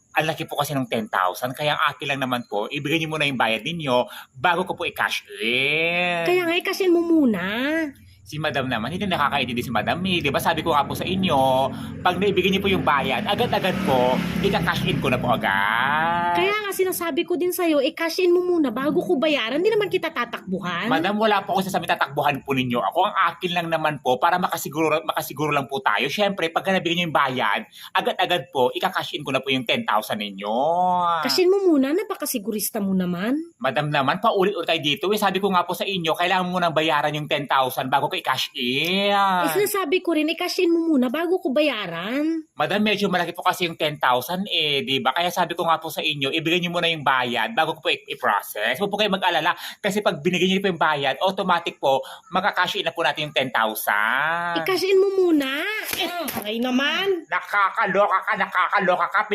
ang laki po kasi ng 10,000 kaya ang akin lang naman po, ibigay niyo muna yung bayad ninyo bago ko po i-cash in. Kaya nga, i-cashin mo muna. Si Madam naman, hindi nakakaintindi si Madam eh. Di ba sabi ko nga po sa inyo, pag naibigay niyo po yung bayad, agad-agad po, ika-cash in ko na po agad. Kaya nga, sinasabi ko din sa'yo, i-cashin mo muna bago ko bayaran. Hindi naman kita tatakbuhan. Madam, wala po ako sasabi tatakbuhan po ninyo. Ako ang akin lang naman po para makasiguro lang po tayo. Siyempre, pagka nabigyan niyo yung bayad, agad-agad po, ika-cash in ko na po yung 10,000 ninyo. Cashin mo muna, napakasigurista mo naman. Madam naman, paulit-ulit tayo dito. Sabi ko nga po sa inyo, kailangan mo munang bayaran yung 10,000 bago ko i-cash in. Sinasabi ko rin, i-cashin mo muna bago ko bayaran. Madam, medyo malaki po kasi yung 10,000 di ba? Kaya sabi ko nga po sa inyo, ibigay niyo muna yung bayad bago ko po i-process. Huwag po kayo mag-alala kasi pag binigay niyo po yung bayad, automatic po, makakash in na po natin yung 10,000. I-cashin mo muna. Ay naman. Nakakaloka ka.